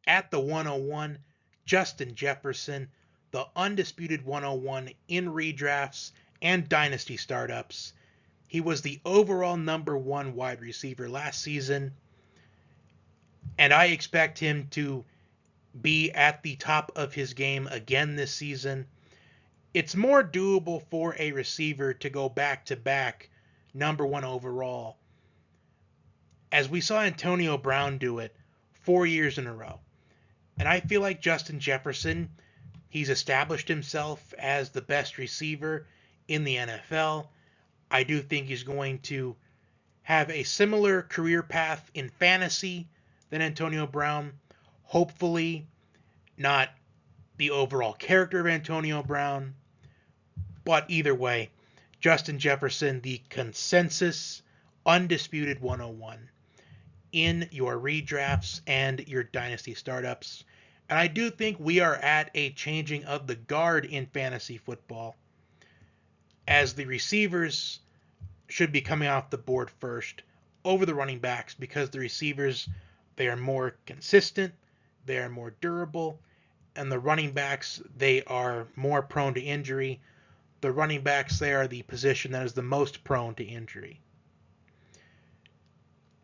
At the 101, Justin Jefferson, the undisputed 101 in redrafts and dynasty startups. He was the overall number one wide receiver last season, and I expect him to be at the top of his game again this season. It's more doable for a receiver to go back-to-back number one overall, as we saw Antonio Brown do it 4 years in a row. And I feel like Justin Jefferson, he's established himself as the best receiver in the NFL. I do think he's going to have a similar career path in fantasy than Antonio Brown. Hopefully, not the overall character of Antonio Brown. But either way, Justin Jefferson, the consensus, undisputed 101 in your redrafts and your dynasty startups. And I do think we are at a changing of the guard in fantasy football, as the receivers should be coming off the board first over the running backs, because the receivers, they are more consistent, they are more durable, and the running backs, they are more prone to injury. The running backs, they are the position that is the most prone to injury.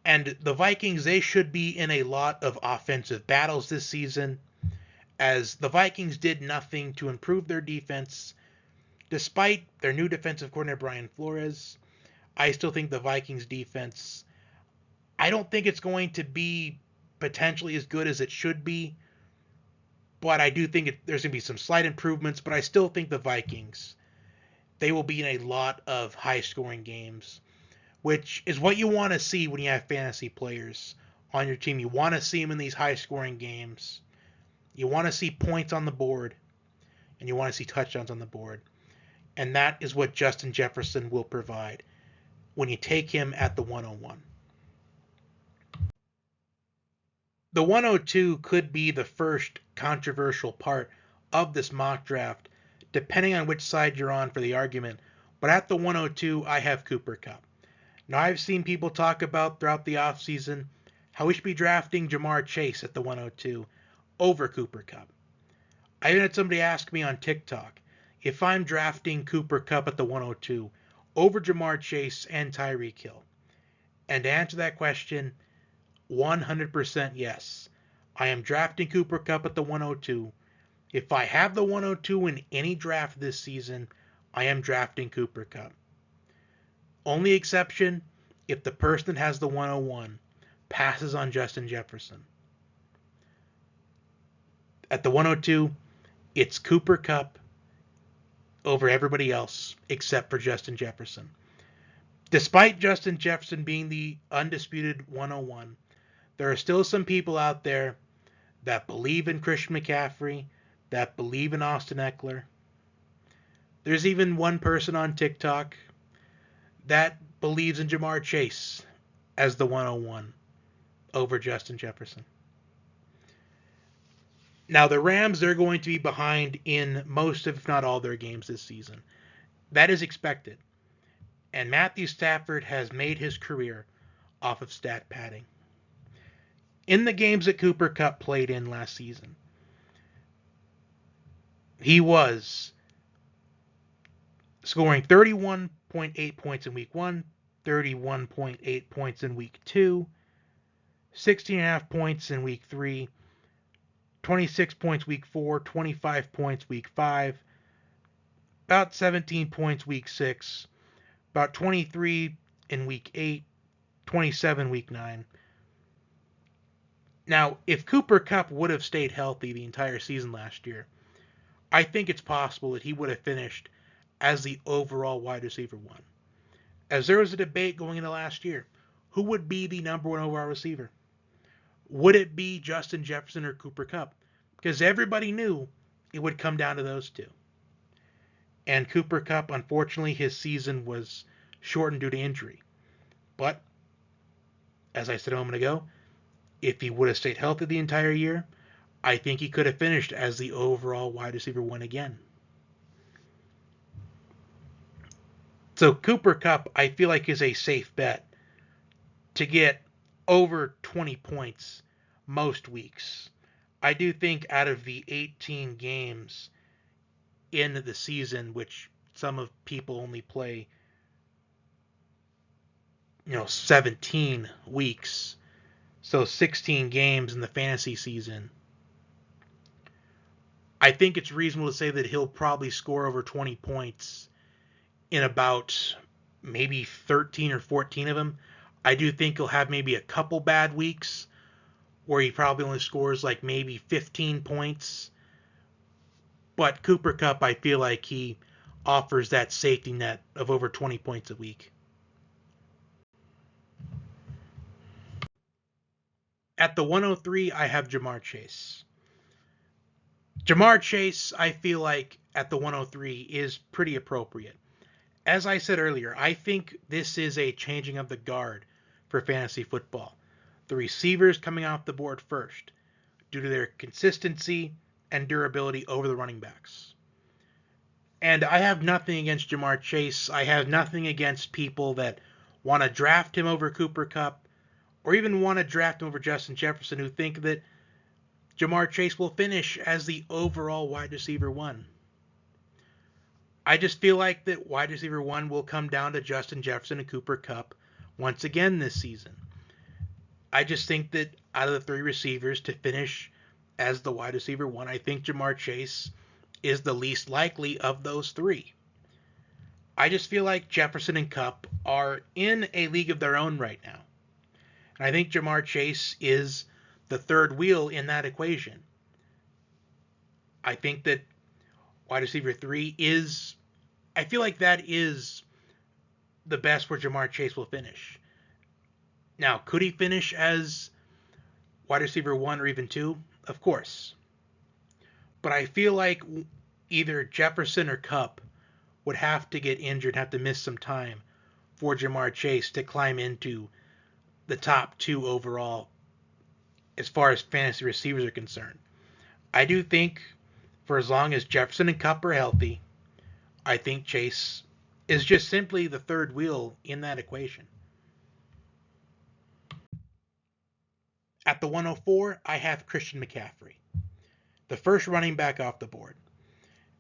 And the Vikings, they should be in a lot of offensive battles this season, as the Vikings did nothing to improve their defense. Despite their new defensive coordinator, Brian Flores, I still think the Vikings defense, I don't think it's going to be potentially as good as it should be, but I do think there's going to be some slight improvements, but I still think the Vikings, they will be in a lot of high-scoring games, which is what you want to see when you have fantasy players on your team. You want to see them in these high-scoring games. You want to see points on the board, and you want to see touchdowns on the board. And that is what Justin Jefferson will provide when you take him at the 101. The 102 could be the first controversial part of this mock draft, depending on which side you're on for the argument. But at the 102, I have Cooper Kupp. Now, I've seen people talk about throughout the offseason how we should be drafting Jamar Chase at the 102 over Cooper Kupp. I even had somebody ask me on TikTok if I'm drafting Cooper Kupp at the 102 over Jamar Chase and Tyreek Hill. And to answer that question, 100% yes. I am drafting Cooper Kupp at the 102. If I have the 102 in any draft this season, I am drafting Cooper Kupp. Only exception, if the person that has the 101 passes on Justin Jefferson. At the 102, it's Cooper Kupp over everybody else except for Justin Jefferson. Despite Justin Jefferson being the undisputed 101, there are still some people out there that believe in Christian McCaffrey, that believe in Austin Ekeler. There's even one person on TikTok that believes in Jamar Chase as the 101 over Justin Jefferson. Now, the Rams, they're going to be behind in most, if not all, their games this season. That is expected. And Matthew Stafford has made his career off of stat padding. In the games that Cooper Kupp played in last season, he was scoring 31.8 points in week 1, 31.8 points in week 2, 16.5 points in week 3, 26 points week 4, 25 points week 5, about 17 points week 6, about 23 in week 8, 27 week 9. Now, if Cooper Kupp would have stayed healthy the entire season last year, I think it's possible that he would have finished as the overall wide receiver 1. As there was a debate going into last year, who would be the number 1 overall receiver? Would it be Justin Jefferson or Cooper Kupp? Because everybody knew it would come down to those two. And Cooper Kupp, unfortunately, his season was shortened due to injury. But, as I said a moment ago, if he would have stayed healthy the entire year, I think he could have finished as the overall wide receiver 1 again. So Cooper Kupp, I feel like, is a safe bet to get over 20 points most weeks. I do think out of the 18 games in the season, which some of people only play, 17 weeks, so 16 games in the fantasy season, I think it's reasonable to say that he'll probably score over 20 points in about maybe 13 or 14 of them. I do think he'll have maybe a couple bad weeks where he probably only scores like maybe 15 points. But Cooper Kupp, I feel like he offers that safety net of over 20 points a week. At the 103, I have Jamar Chase. Jamar Chase, I feel like at the 103 is pretty appropriate. As I said earlier, I think this is a changing of the guard for fantasy football. The receivers coming off the board first due to their consistency and durability over the running backs. And I have nothing against Jamar Chase. I have nothing against people that want to draft him over Cooper Kupp or even want to draft him over Justin Jefferson who think that Jamar Chase will finish as the overall wide receiver 1. I just feel like that wide receiver 1 will come down to Justin Jefferson and Cooper Kupp once again this season. I just think that out of the 3 receivers to finish as the wide receiver 1, I think Jamar Chase is the least likely of those 3. I just feel like Jefferson and Kupp are in a league of their own right now. And I think Jamar Chase is the third wheel in that equation. I think that wide receiver 3 is, I feel like that is the best where Jamar Chase will finish. Now, could he finish as wide receiver 1 or even 2? Of course. But I feel like either Jefferson or Kupp would have to get injured, have to miss some time for Jamar Chase to climb into the top 2 overall as far as fantasy receivers are concerned. I do think for as long as Jefferson and Kupp are healthy, I think Chase is just simply the third wheel in that equation. At the 104, I have Christian McCaffrey, the first running back off the board.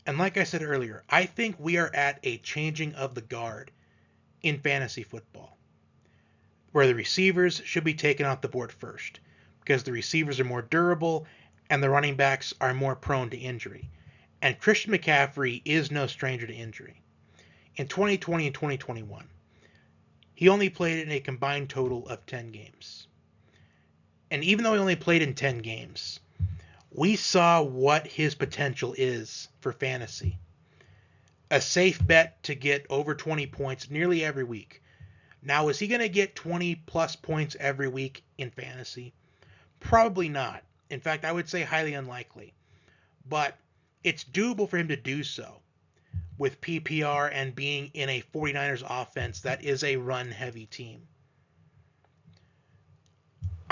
And like I said earlier, I think we are at a changing of the guard in fantasy football, where the receivers should be taken off the board first, because the receivers are more durable and the running backs are more prone to injury. And Christian McCaffrey is no stranger to injury. In 2020 and 2021, he only played in a combined total of 10 games. And even though he only played in 10 games, we saw what his potential is for fantasy. A safe bet to get over 20 points nearly every week. Now, is he going to get 20 plus points every week in fantasy? Probably not. In fact, I would say highly unlikely. But it's doable for him to do so with PPR and being in a 49ers offense that is a run-heavy team.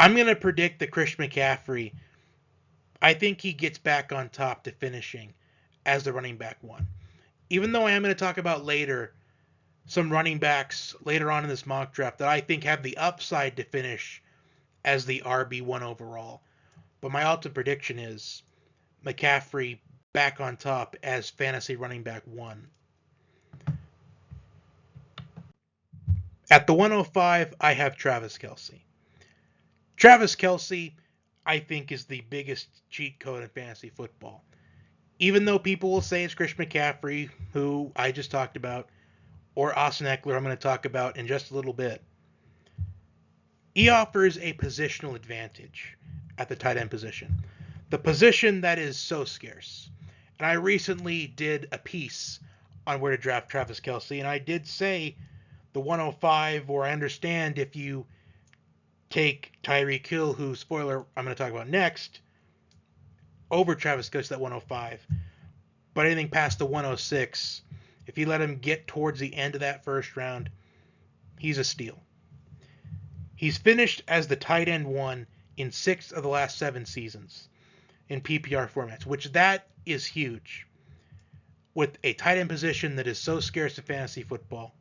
I'm going to predict that Christian McCaffrey, I think he gets back on top to finishing as the running back 1. Even though I am going to talk about later some running backs later on in this mock draft that I think have the upside to finish as the RB1 overall. But my ultimate prediction is McCaffrey back on top as fantasy running back 1. At the 105, I have Travis Kelce. Travis Kelce, I think, is the biggest cheat code in fantasy football. Even though people will say it's Christian McCaffrey, who I just talked about, or Austin Ekeler, I'm going to talk about in just a little bit. He offers a positional advantage at the tight end position. The position that is so scarce. And I recently did a piece on where to draft Travis Kelce, and I did say the 105, or I understand if you take Tyreek Hill, who, spoiler, I'm going to talk about next, over Travis Kelce at 105. But anything past the 106, if you let him get towards the end of that first round, he's a steal. He's finished as the tight end 1 in 6 of the last 7 seasons in PPR formats, which that is huge. With a tight end position that is so scarce in fantasy football.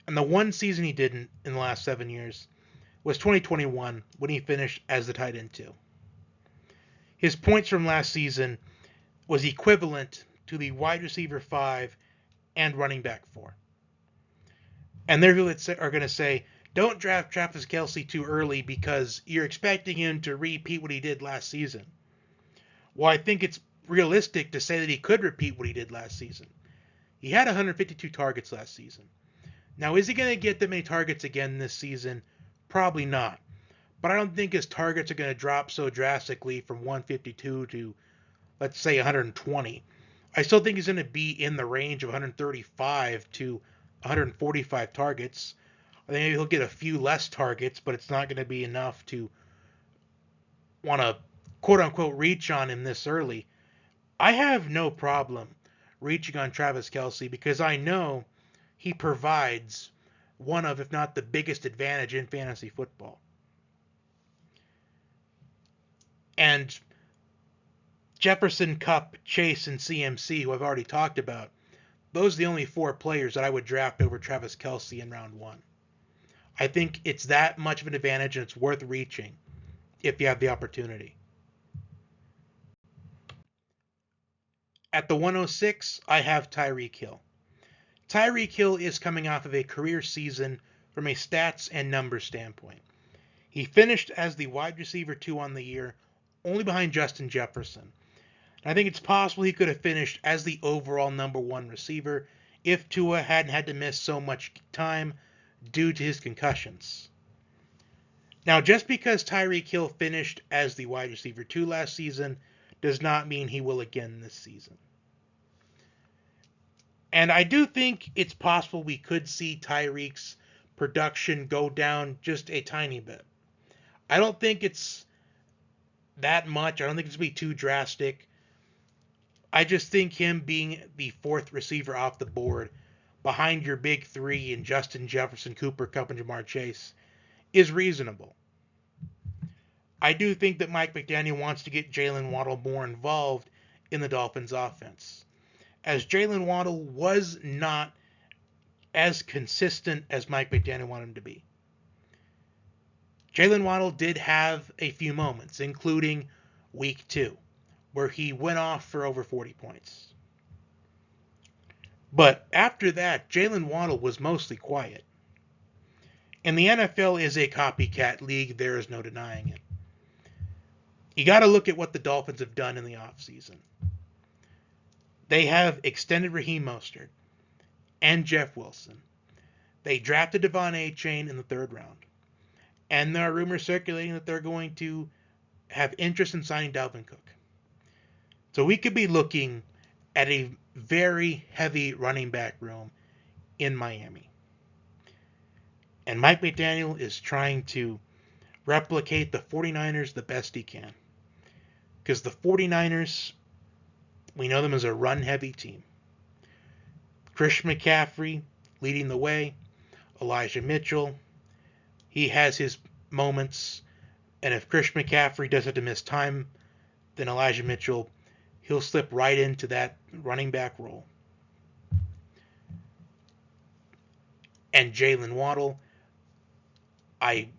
And the one season he didn't in the last 7 years was 2021 when he finished as the tight end 2. his points from last season was equivalent to the wide receiver 5 and running back 4. And they're people that are going to say, don't draft Travis Kelce too early because you're expecting him to repeat what he did last season. Well, I think it's realistic to say that he could repeat what he did last season. He had 152 targets last season. Now, is he going to get that many targets again this season? Probably not. But I don't think his targets are going to drop so drastically from 152 to, let's say, 120. I still think he's going to be in the range of 135 to 145 targets. I think maybe he'll get a few less targets, but it's not going to be enough to want to quote-unquote reach on him this early. I have no problem reaching on Travis Kelce because I know he provides one of, if not the biggest advantage in fantasy football. And Jefferson, Kupp, Chase, and CMC, who I've already talked about, those are the only 4 players that I would draft over Travis Kelce in round 1. I think it's that much of an advantage and it's worth reaching if you have the opportunity. At the 106, I have Tyreek Hill. Tyreek Hill is coming off of a career season from a stats and numbers standpoint. He finished as the wide receiver 2 on the year, only behind Justin Jefferson. I think it's possible he could have finished as the overall number 1 receiver if Tua hadn't had to miss so much time due to his concussions. Now, just because Tyreek Hill finished as the wide receiver 2 last season does not mean he will again this season. And I do think it's possible we could see Tyreek's production go down just a tiny bit. I don't think it's that much. I don't think it's going to be too drastic. I just think him being the 4th receiver off the board behind your big 3 in Justin Jefferson, Cooper Kupp, and Jamar Chase is reasonable. I do think that Mike McDaniel wants to get Jalen Waddle more involved in the Dolphins offense, as Jalen Waddle was not as consistent as Mike McDaniel wanted him to be. Jalen Waddle did have a few moments, including week 2, where he went off for over 40 points. But after that, Jalen Waddle was mostly quiet. And the NFL is a copycat league, there is no denying it. You got to look at what the Dolphins have done in the offseason. They have extended Raheem Mostert and Jeff Wilson. They drafted Devonte Adams in the 3rd round. And there are rumors circulating that they're going to have interest in signing Dalvin Cook. So we could be looking at a very heavy running back room in Miami. And Mike McDaniel is trying to replicate the 49ers the best he can. Because the 49ers, we know them as a run-heavy team. Christian McCaffrey leading the way. Elijah Mitchell, he has his moments. And if Christian McCaffrey does have to miss time, then Elijah Mitchell, he'll slip right into that running back role. And Jalen Waddle, I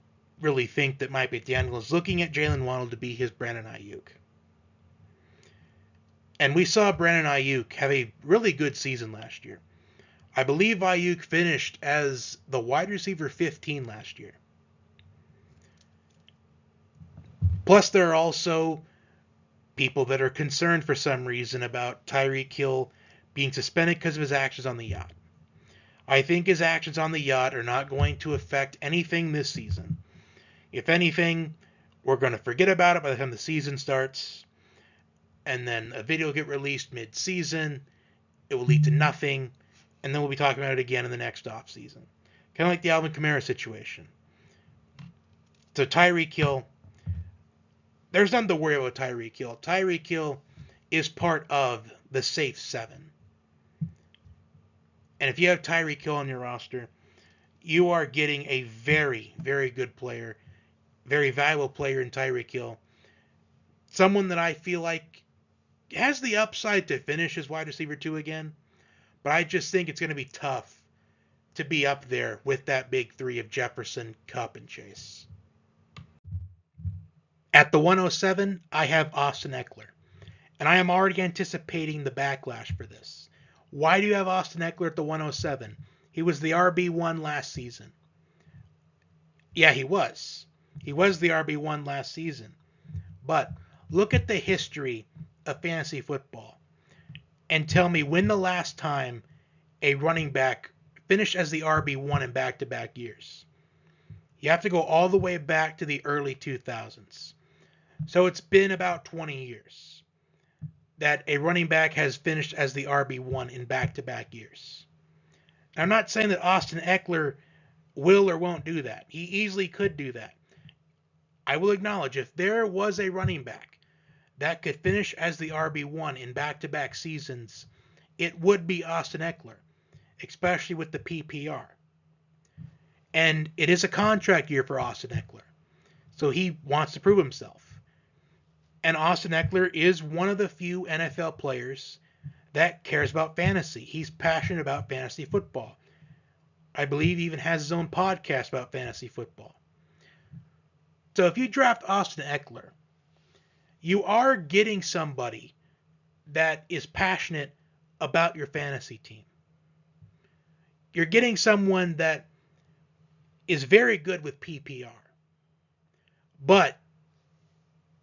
really think that Mike McDaniel is looking at Jalen Waddle to be his Brandon Ayuk. And we saw Brandon Ayuk have a really good season last year. I believe Ayuk finished as the wide receiver 15 last year. Plus, there are also people that are concerned for some reason about Tyreek Hill being suspended because of his actions on the yacht. I think his actions on the yacht are not going to affect anything this season. If anything, we're going to forget about it by the time the season starts, and then a video will get released mid-season, it will lead to nothing, and then we'll be talking about it again in the next offseason. Kind of like the Alvin Kamara situation. So Tyreek Hill, there's nothing to worry about Tyreek Hill. Tyreek Hill is part of the safe 7. And if you have Tyreek Hill on your roster, you are getting a very, very good player, very valuable player in Tyreek Hill. Someone that I feel like has the upside to finish as wide receiver 2 again, but I just think it's going to be tough to be up there with that big 3 of Jefferson, Kupp, and Chase. At the 107, I have Austin Ekeler. And I am already anticipating the backlash for this. Why do you have Austin Ekeler at the 107? He was the RB1 last season. Yeah, he was. He was the RB1 last season. But look at the history of fantasy football and tell me when the last time a running back finished as the RB1 in back-to-back years. You have to go all the way back to the early 2000s. So it's been about 20 years that a running back has finished as the RB1 in back-to-back years. Now, I'm not saying that Austin Ekeler will or won't do that. He easily could do that. I will acknowledge if there was a running back that could finish as the RB1 in back-to-back seasons, it would be Austin Ekeler, especially with the PPR. And it is a contract year for Austin Ekeler, so he wants to prove himself. And Austin Ekeler is one of the few NFL players that cares about fantasy. He's passionate about fantasy football. I believe he even has his own podcast about fantasy football. So if you draft Austin Ekeler, you are getting somebody that is passionate about your fantasy team. You're getting someone that is very good with PPR. But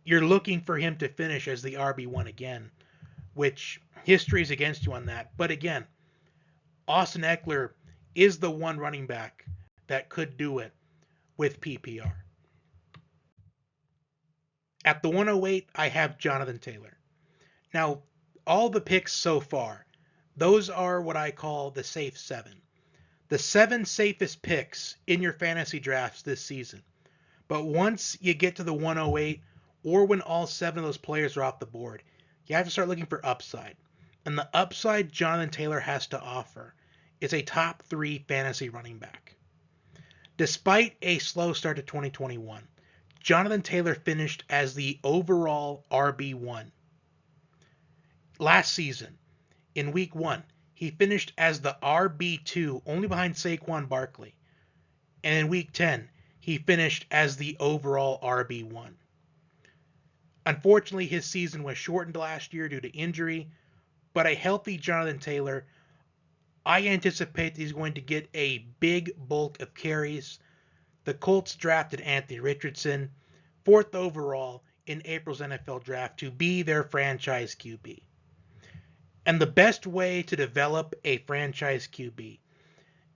you're looking for him to finish as the RB1 again, which history is against you on that. But again, Austin Ekeler is the one running back that could do it with PPR. At the 108, I have Jonathan Taylor. Now, all the picks so far, those are what I call the safe 7. The 7 safest picks in your fantasy drafts this season. But once you get to the 108, or when all 7 of those players are off the board, you have to start looking for upside. And the upside Jonathan Taylor has to offer is a top 3 fantasy running back. Despite a slow start to 2021, Jonathan Taylor finished as the overall RB1. Last season, in week 1, he finished as the RB2, only behind Saquon Barkley. And in week 10, he finished as the overall RB1. Unfortunately, his season was shortened last year due to injury, but a healthy Jonathan Taylor, I anticipate he's going to get a big bulk of carries. The Colts drafted Anthony Richardson, 4th overall in April's NFL draft, to be their franchise QB. And the best way to develop a franchise QB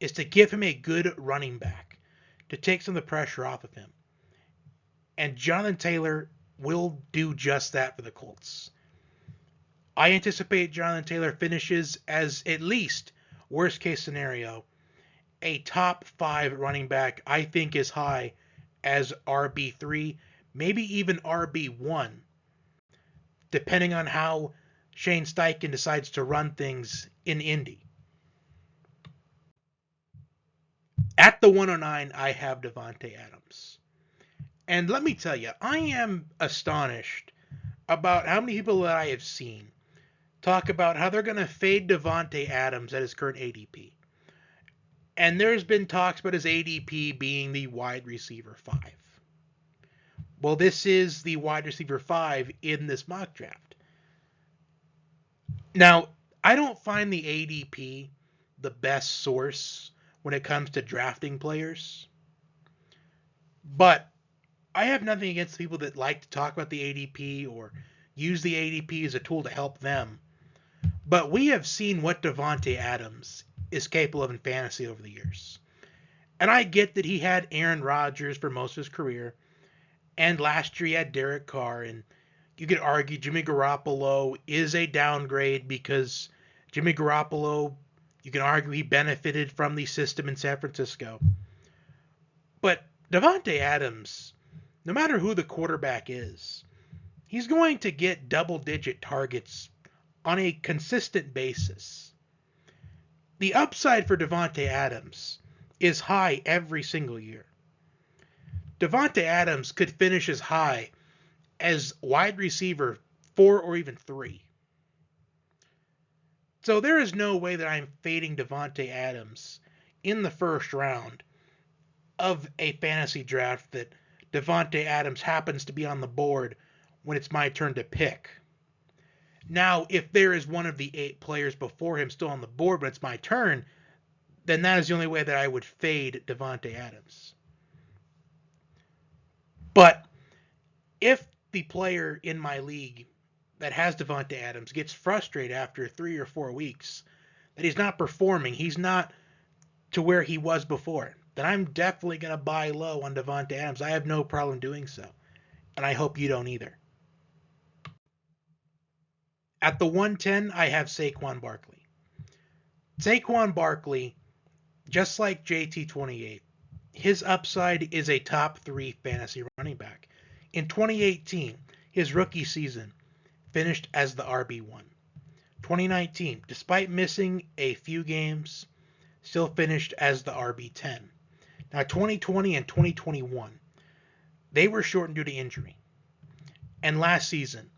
is to give him a good running back to take some of the pressure off of him. And Jonathan Taylor will do just that for the Colts. I anticipate Jonathan Taylor finishes as, at least, worst case scenario, a top 5 running back. I think as high as RB3, maybe even RB1, depending on how Shane Steichen decides to run things in Indy. At the 109, I have Devonte Adams. And let me tell you, I am astonished about how many people that I have seen talk about how they're going to fade Devonte Adams at his current ADP. And there's been talks about his ADP being the wide receiver 5. Well, this is the wide receiver 5 in this mock draft. Now, I don't find the ADP the best source when it comes to drafting players. But I have nothing against people that like to talk about the ADP or use the ADP as a tool to help them. But we have seen what Devonte Adams is capable of in fantasy over the years. And I get that he had Aaron Rodgers for most of his career. And last year he had Derek Carr. And you could argue Jimmy Garoppolo is a downgrade because Jimmy Garoppolo, you can argue he benefited from the system in San Francisco. But Devonte Adams, no matter who the quarterback is, he's going to get double-digit targets on a consistent basis. The upside for Devonte Adams is high every single year. Devonte Adams could finish as high as wide receiver 4 or even 3. So there is no way that I'm fading Devonte Adams in the first round of a fantasy draft that Devonte Adams happens to be on the board when it's my turn to pick. Now, if there is one of the 8 players before him still on the board when it's my turn, then that is the only way that I would fade Devonte Adams. But if the player in my league that has Devonte Adams gets frustrated after 3 or 4 weeks that he's not performing, he's not to where he was before, then I'm definitely going to buy low on Devonte Adams. I have no problem doing so, and I hope you don't either. At the 110, I have Saquon Barkley. Saquon Barkley, just like JT28, his upside is a top 3 fantasy running back. In 2018, his rookie season, finished as the RB1. 2019, despite missing a few games, still finished as the RB10. Now, 2020 and 2021, they were shortened due to injury. And last season,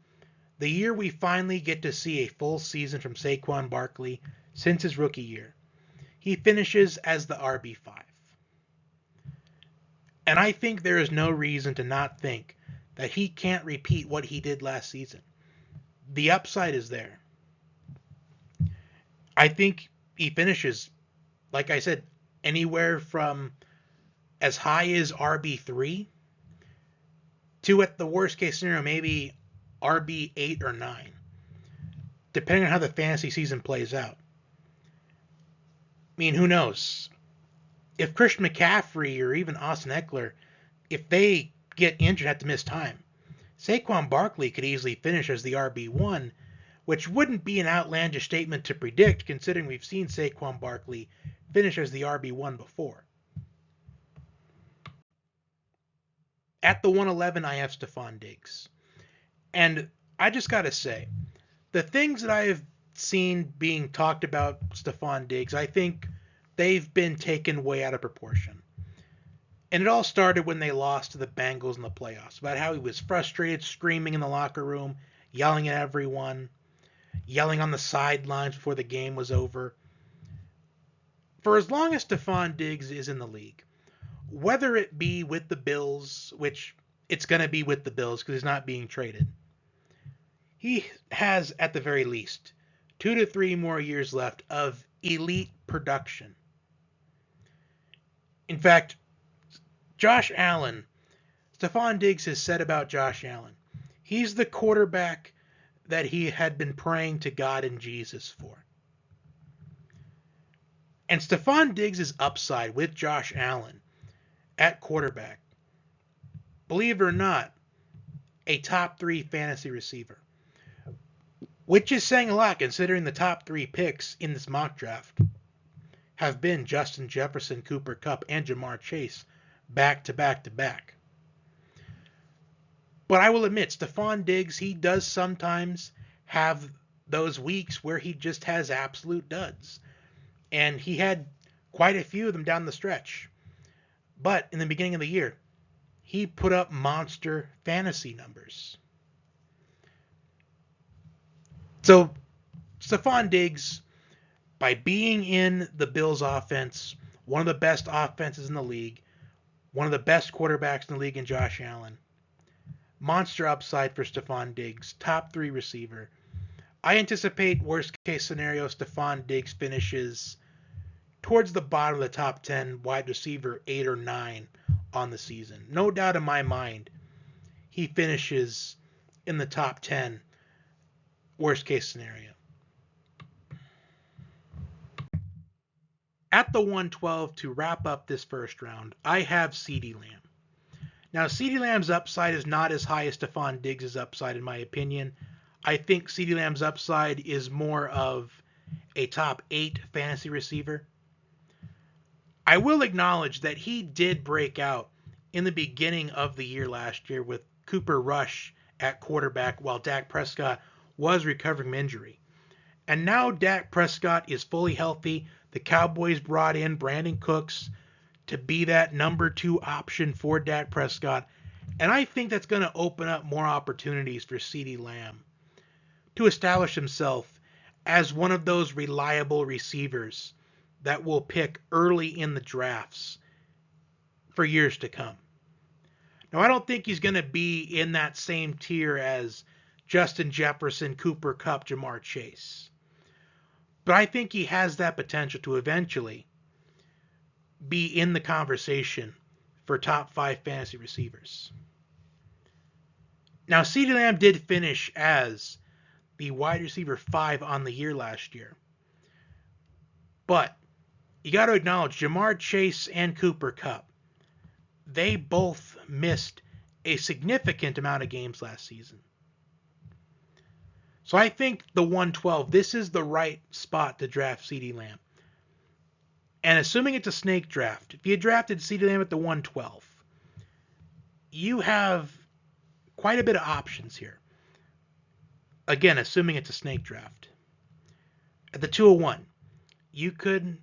the year we finally get to see a full season from Saquon Barkley since his rookie year, he finishes as the RB5. And I think there is no reason to not think that he can't repeat what he did last season. The upside is there. I think he finishes, like I said, anywhere from as high as RB3 to, at the worst case scenario, maybe RB8 or 9, depending on how the fantasy season plays out. I mean, who knows? If Christian McCaffrey or even Austin Ekeler, if they get injured and have to miss time, Saquon Barkley could easily finish as the RB1, which wouldn't be an outlandish statement to predict, considering we've seen Saquon Barkley finish as the RB1 before. At the 111, I have Stefan Diggs. And I just got to say, the things that I have seen being talked about Stefan Diggs, I think they've been taken way out of proportion. And it all started when they lost to the Bengals in the playoffs, about how he was frustrated, screaming in the locker room, yelling at everyone, yelling on the sidelines before the game was over. For as long as Stefan Diggs is in the league, whether it be with the Bills, which it's going to be with the Bills because he's not being traded, he has, at the very least, 2 to 3 more years left of elite production. In fact, Josh Allen, Stefan Diggs has said about Josh Allen, he's the quarterback that he had been praying to God and Jesus for. And Stefan Diggs' upside with Josh Allen at quarterback, believe it or not, a top 3 fantasy receiver, which is saying a lot considering the top 3 picks in this mock draft have been Justin Jefferson, Cooper Kupp, and Jamar Chase back to back to back. But I will admit, Stefan Diggs, he does sometimes have those weeks where he just has absolute duds. And he had quite a few of them down the stretch. But in the beginning of the year, he put up monster fantasy numbers. So, Stefan Diggs, by being in the Bills offense, one of the best offenses in the league, one of the best quarterbacks in the league in Josh Allen, monster upside for Stefan Diggs, top 3 receiver. I anticipate worst case scenario, Stefan Diggs finishes towards the bottom of the top 10, wide receiver 8 or 9 on the season. No doubt in my mind, he finishes in the top 10, worst case scenario. At the 112, to wrap up this first round, I have CeeDee Lamb. Now, CeeDee Lamb's upside is not as high as Stefan Diggs' upside, in my opinion. I think CeeDee Lamb's upside is more of a top 8 fantasy receiver. I will acknowledge that he did break out in the beginning of the year last year with Cooper Rush at quarterback while Dak Prescott was recovering from injury. And now Dak Prescott is fully healthy. The Cowboys brought in Brandon Cooks to be that number 2 option for Dak Prescott. And I think that's going to open up more opportunities for CeeDee Lamb to establish himself as one of those reliable receivers that will pick early in the drafts for years to come. Now, I don't think he's going to be in that same tier as Justin Jefferson, Cooper Kupp, Jamar Chase. But I think he has that potential to eventually be in the conversation for top 5 fantasy receivers. Now, CeeDee Lamb did finish as the wide receiver 5 on the year last year. But you got to acknowledge Jamar Chase and Cooper Kupp, they both missed a significant amount of games last season. So I think the 112, this is the right spot to draft CeeDee Lamb. And assuming it's a snake draft, if you drafted CeeDee Lamb at the 112, you have quite a bit of options here. Again, assuming it's a snake draft. At the 201, you could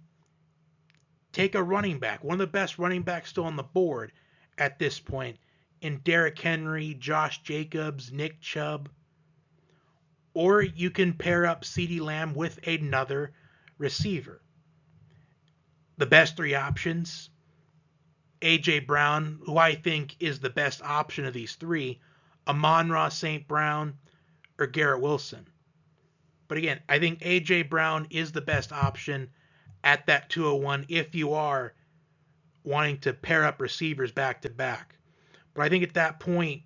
take a running back, one of the best running backs still on the board at this point, in Derrick Henry, Josh Jacobs, Nick Chubb. Or you can pair up CeeDee Lamb with another receiver. The best 3 options, A.J. Brown, who I think is the best option of these 3, Amon-Ra St. Brown, or Garrett Wilson. But again, I think A.J. Brown is the best option at that 201 if you are wanting to pair up receivers back to back. But I think at that point,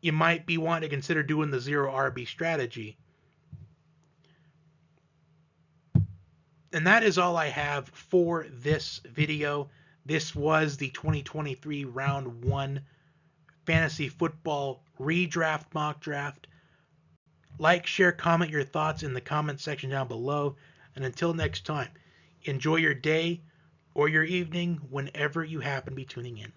you might be wanting to consider doing the 0 RB strategy. And that is all I have for this video. This was the 2023 Round 1 Fantasy Football Redraft Mock Draft. Like, share, comment your thoughts in the comment section down below. And until next time, enjoy your day or your evening whenever you happen to be tuning in.